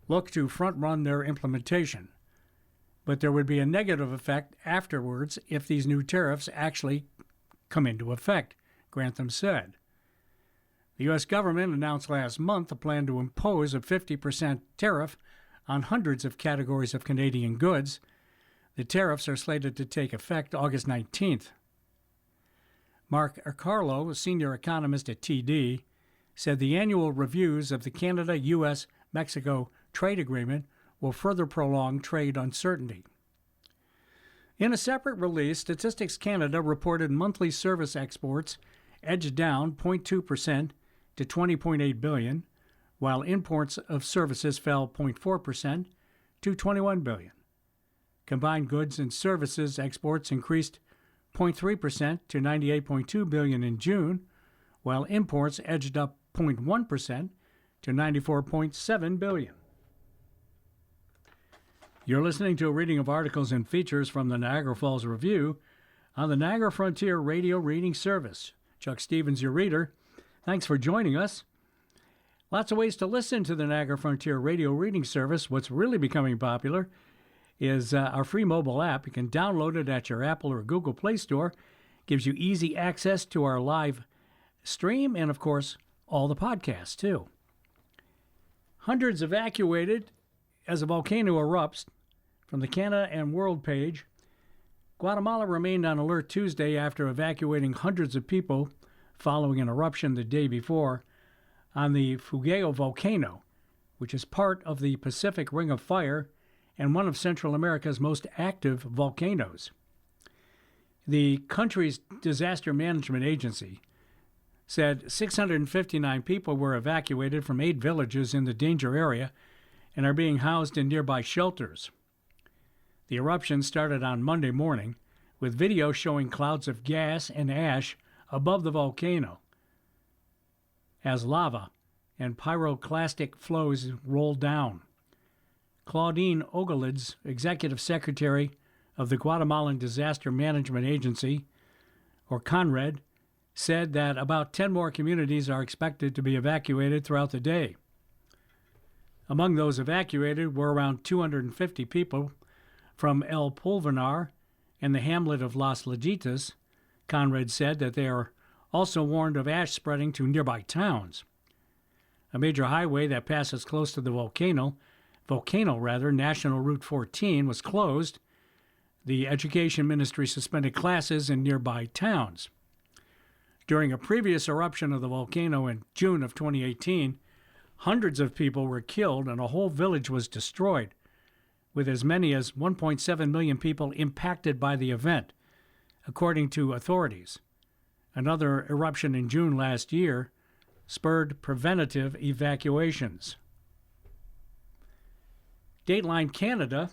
look to front-run their implementation. But there would be a negative effect afterwards if these new tariffs actually come into effect, Grantham said. The U.S. government announced last month a plan to impose a 50% tariff on hundreds of categories of Canadian goods. The tariffs are slated to take effect August 19th. Mark Carlo, a senior economist at TD, said the annual reviews of the Canada-U.S.-Mexico trade agreement will further prolong trade uncertainty. In a separate release, Statistics Canada reported monthly service exports edged down 0.2% to $20.8 billion, while imports of services fell 0.4% to $21 billion. Combined goods and services exports increased 0.3% to $98.2 billion in June, while imports edged up 0.1% to $94.7 billion. You're listening to a reading of articles and features from the Niagara Falls Review on the Niagara Frontier Radio Reading Service. Chuck Stevens, your reader. Thanks for joining us. Lots of ways to listen to the Niagara Frontier Radio Reading Service. What's really becoming popular is our free mobile app. You can download it at your Apple or Google Play Store. Gives you easy access to our live stream and, of course, all the podcasts, too. Hundreds evacuated as a volcano erupts from the Canada and World page. Guatemala remained on alert Tuesday after evacuating hundreds of people following an eruption the day before on the Fuego volcano, which is part of the Pacific Ring of Fire and one of Central America's most active volcanoes. The country's disaster management agency said 659 people were evacuated from 8 villages in the danger area and are being housed in nearby shelters. The eruption started on Monday morning, with video showing clouds of gas and ash above the volcano as lava and pyroclastic flows rolled down. Claudine Ogolids, executive secretary of the Guatemalan Disaster Management Agency, or CONRED, said that about 10 more communities are expected to be evacuated throughout the day. Among those evacuated were around 250 people from El Pulvernar and the hamlet of Las Lejitas. Conrad said that they are also warned of ash spreading to nearby towns. A major highway that passes close to the volcano, National Route 14, was closed. The Education Ministry suspended classes in nearby towns. During a previous eruption of the volcano in June of 2018, hundreds of people were killed and a whole village was destroyed, with as many as 1.7 million people impacted by the event, according to authorities. Another eruption in June last year spurred preventative evacuations. Dateline Canada,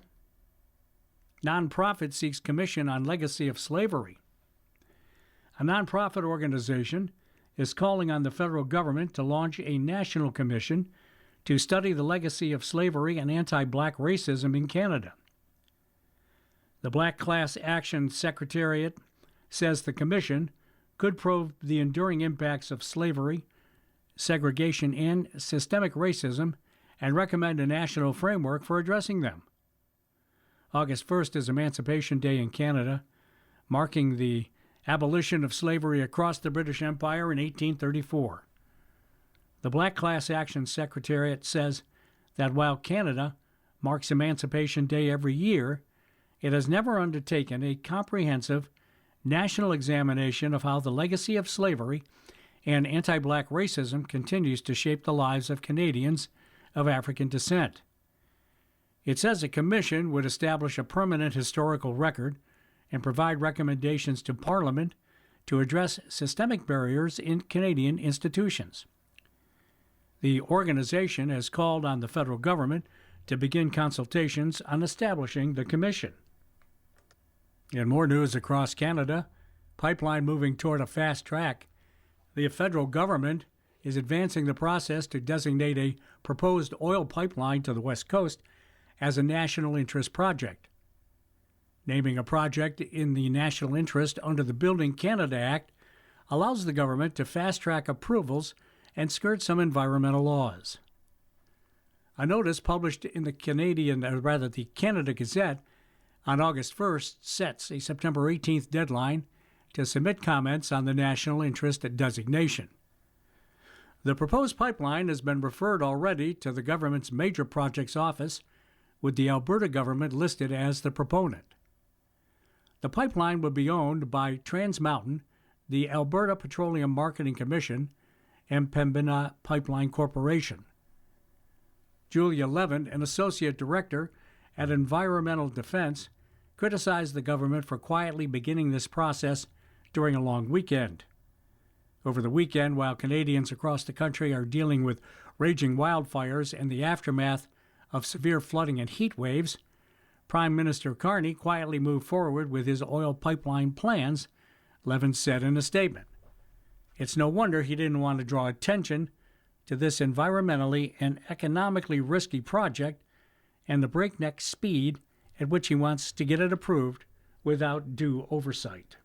nonprofit seeks commission on legacy of slavery. A nonprofit organization is calling on the federal government to launch a national commission to study the legacy of slavery and anti-black racism in Canada. The Black Class Action Secretariat says the commission could probe the enduring impacts of slavery, segregation, and systemic racism and recommend a national framework for addressing them. August 1st is Emancipation Day in Canada, marking the abolition of slavery across the British Empire in 1834. The Black Class Action Secretariat says that while Canada marks Emancipation Day every year, it has never undertaken a comprehensive national examination of how the legacy of slavery and anti-black racism continues to shape the lives of Canadians of African descent. It says a commission would establish a permanent historical record and provide recommendations to Parliament to address systemic barriers in Canadian institutions. The organization has called on the federal government to begin consultations on establishing the commission. In more news across Canada, pipeline moving toward a fast track. The federal government is advancing the process to designate a proposed oil pipeline to the West Coast as a national interest project. Naming a project in the national interest under the Building Canada Act allows the government to fast-track approvals and skirt some environmental laws. A notice published in the Canada Gazette on August 1st sets a September 18th deadline to submit comments on the national interest designation. The proposed pipeline has been referred already to the government's Major Projects Office with the Alberta government listed as the proponent. The pipeline would be owned by Trans Mountain, the Alberta Petroleum Marketing Commission, and Pembina Pipeline Corporation. Julia Levin, an associate director at Environmental Defense, criticized the government for quietly beginning this process during a long weekend. Over the weekend, while Canadians across the country are dealing with raging wildfires and the aftermath of severe flooding and heat waves, Prime Minister Carney quietly moved forward with his oil pipeline plans, Levin said in a statement. It's no wonder he didn't want to draw attention to this environmentally and economically risky project and the breakneck speed at which he wants to get it approved without due oversight.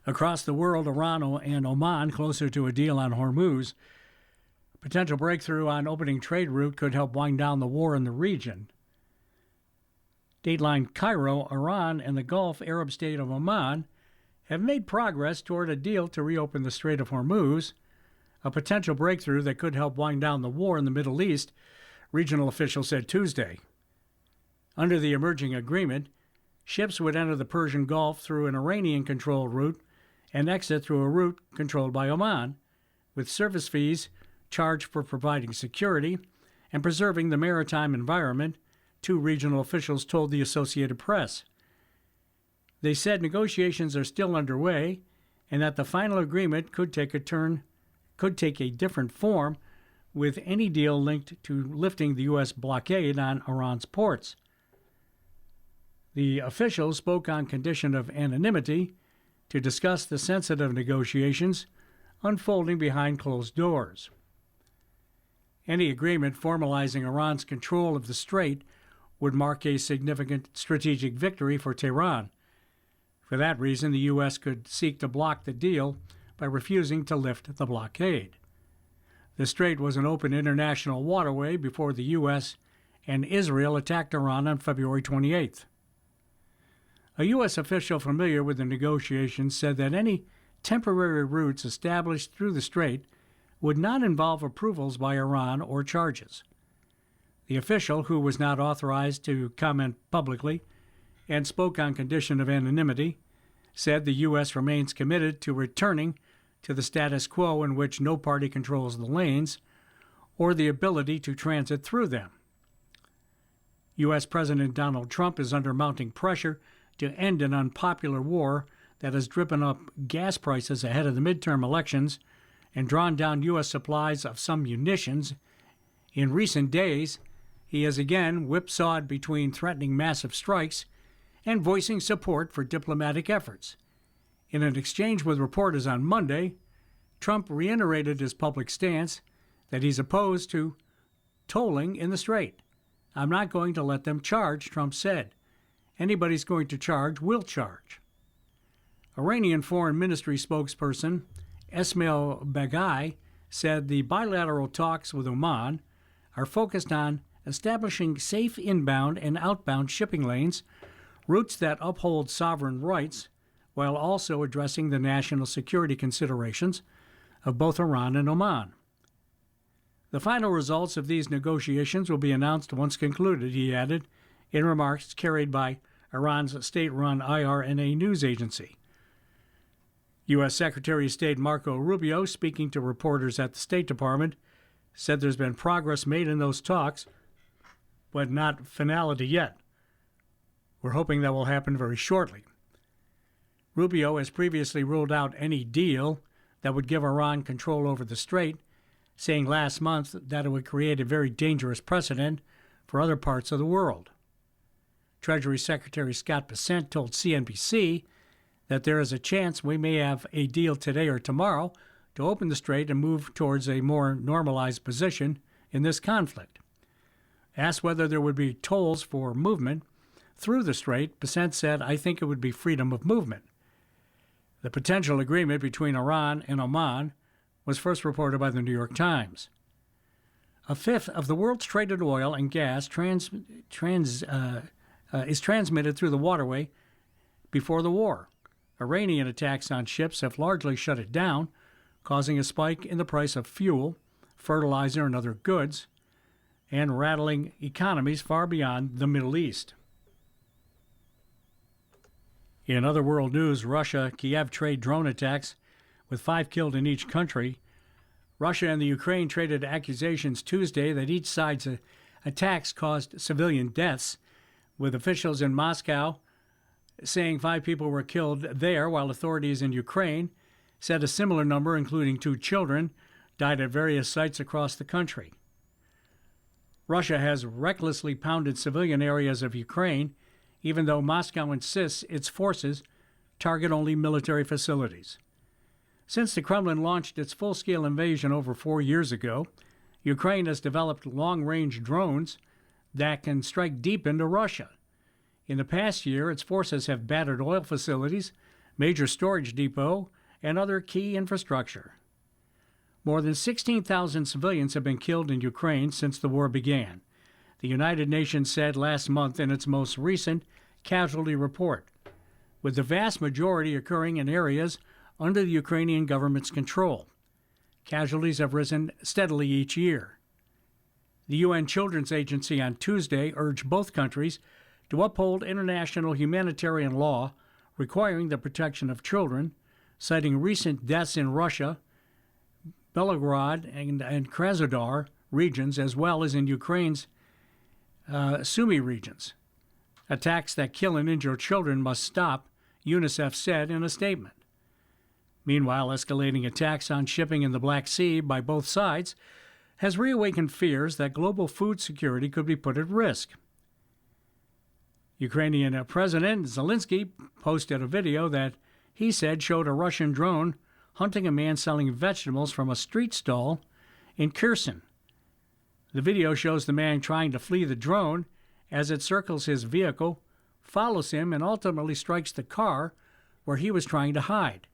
Across the world, Iran and Oman closer to a deal on Hormuz. A potential breakthrough on opening trade route could help wind down the war in the region. Dateline Cairo, Iran, and the Gulf Arab state of Oman have made progress toward a deal to reopen the Strait of Hormuz, a potential breakthrough that could help wind down the war in the Middle East, regional officials said Tuesday. Under the emerging agreement, ships would enter the Persian Gulf through an Iranian-controlled route and exit through a route controlled by Oman, with service fees charged for providing security and preserving the maritime environment, two regional officials told the Associated Press. They said negotiations are still underway and that the final agreement could take a different form, with any deal linked to lifting the U.S. blockade on Iran's ports. The officials spoke on condition of anonymity to discuss the sensitive negotiations unfolding behind closed doors. Any agreement formalizing Iran's control of the strait would mark a significant strategic victory for Tehran. For that reason, the U.S. could seek to block the deal by refusing to lift the blockade. The strait was an open international waterway before the U.S. and Israel attacked Iran on February 28th. A U.S. official familiar with the negotiations said that any temporary routes established through the strait would not involve approvals by Iran or charges. The official, who was not authorized to comment publicly and spoke on condition of anonymity, said the U.S. remains committed to returning to the status quo in which no party controls the lanes or the ability to transit through them. U.S. President Donald Trump is under mounting pressure to end an unpopular war that has driven up gas prices ahead of the midterm elections and drawn down U.S. supplies of some munitions. In recent days, he has again whipsawed between threatening massive strikes and voicing support for diplomatic efforts. In an exchange with reporters on Monday, Trump reiterated his public stance that he's opposed to tolling in the strait. I'm not going to let them charge, Trump said. Anybody's going to charge will charge. Iranian Foreign Ministry spokesperson Esmail Baghai said the bilateral talks with Oman are focused on establishing safe inbound and outbound shipping lanes, routes that uphold sovereign rights, while also addressing the national security considerations of both Iran and Oman. The final results of these negotiations will be announced once concluded, he added, in remarks carried by Iran's state-run IRNA news agency. U.S. Secretary of State Marco Rubio, speaking to reporters at the State Department, said there's been progress made in those talks, but not finality yet. We're hoping that will happen very shortly. Rubio has previously ruled out any deal that would give Iran control over the strait, saying last month that it would create a very dangerous precedent for other parts of the world. Treasury Secretary Scott Bessent told CNBC that there is a chance we may have a deal today or tomorrow to open the strait and move towards a more normalized position in this conflict. Asked whether there would be tolls for movement through the strait, Bessent said, I think it would be freedom of movement. The potential agreement between Iran and Oman was first reported by the New York Times. A fifth of the world's traded oil and gas is transmitted through the waterway before the war. Iranian attacks on ships have largely shut it down, causing a spike in the price of fuel, fertilizer, and other goods. and rattling economies far beyond the Middle East. In other world news, Russia-Kiev trade drone attacks with 5 killed in each country. Russia and the Ukraine traded accusations Tuesday that each side's attacks caused civilian deaths, with officials in Moscow saying 5 people were killed there, while authorities in Ukraine said a similar number, including 2 children, died at various sites across the country. Russia has recklessly pounded civilian areas of Ukraine, even though Moscow insists its forces target only military facilities. Since the Kremlin launched its full-scale invasion over 4 years ago, Ukraine has developed long-range drones that can strike deep into Russia. In the past year, its forces have battered oil facilities, major storage depot, and other key infrastructure. More than 16,000 civilians have been killed in Ukraine since the war began, the United Nations said last month in its most recent casualty report, with the vast majority occurring in areas under the Ukrainian government's control. Casualties have risen steadily each year. The UN Children's Agency on Tuesday urged both countries to uphold international humanitarian law requiring the protection of children, citing recent deaths in Russia, Belgorod, and Krasnodar regions, as well as in Ukraine's Sumy regions. Attacks that kill and injure children must stop, UNICEF said in a statement. Meanwhile, escalating attacks on shipping in the Black Sea by both sides has reawakened fears that global food security could be put at risk. Ukrainian President Zelensky posted a video that he said showed a Russian drone hunting a man selling vegetables from a street stall in Kherson. The video shows the man trying to flee the drone as it circles his vehicle, follows him, and ultimately strikes the car where he was trying to hide.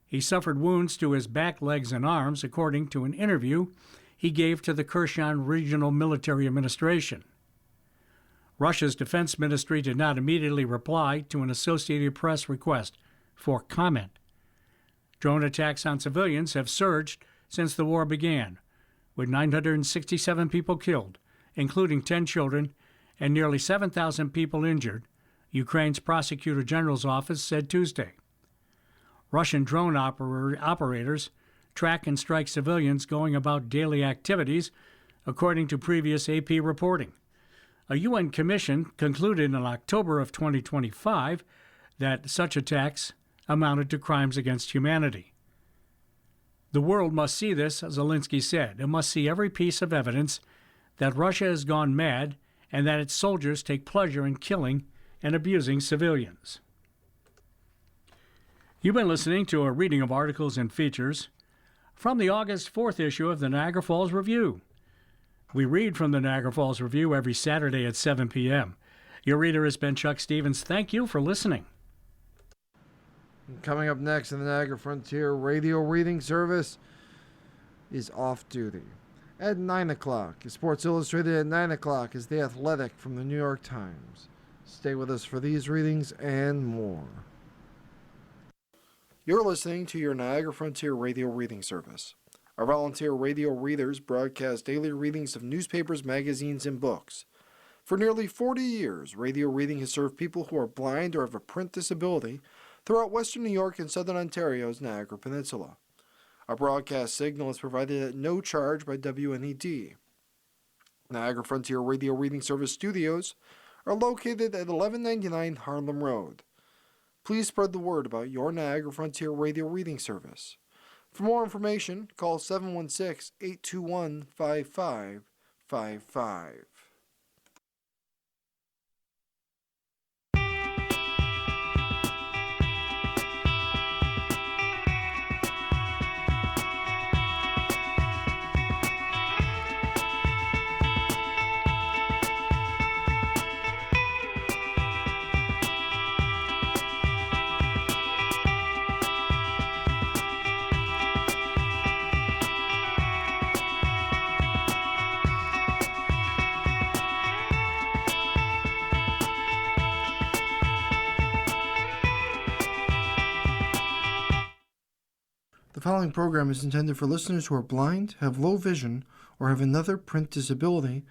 He suffered wounds to his back, legs, and arms, according to an interview he gave to the Kherson Regional Military Administration. Russia's defense ministry did not immediately reply to an Associated Press request for comment. Drone attacks on civilians have surged since the war began, with 967 people killed, including 10 children, and nearly 7,000 people injured, Ukraine's Prosecutor General's office said Tuesday. Russian drone operators track and strike civilians going about daily activities, according to previous AP reporting. A UN commission concluded in October of 2025 that such attacks amounted to crimes against humanity. The world must see this, Zelensky said. It must see every piece of evidence that Russia has gone mad and that its soldiers take pleasure in killing and abusing civilians. You've been listening to a reading of articles and features from the August 4th issue of the Niagara Falls Review. We read from the Niagara Falls Review every Saturday at 7 p.m. Your reader has been Chuck Stevens. Thank you for listening. Coming up next in the Niagara Frontier Radio Reading Service is Off Duty. At 9 o'clock, Sports Illustrated at 9 o'clock is The Athletic from the New York Times. Stay with us for these readings and more. You're listening to your Niagara Frontier Radio Reading Service. Our volunteer radio readers broadcast daily readings of newspapers, magazines, and books. For nearly 40 years, radio reading has served people who are blind or have a print disability throughout western New York and southern Ontario's Niagara Peninsula. Our broadcast signal is provided at no charge by WNED. Niagara Frontier Radio Reading Service studios are located at 1199 Harlem Road. Please spread the word about your Niagara Frontier Radio Reading Service. For more information, call 716-821-5555. The following program is intended for listeners who are blind, have low vision, or have another print disability,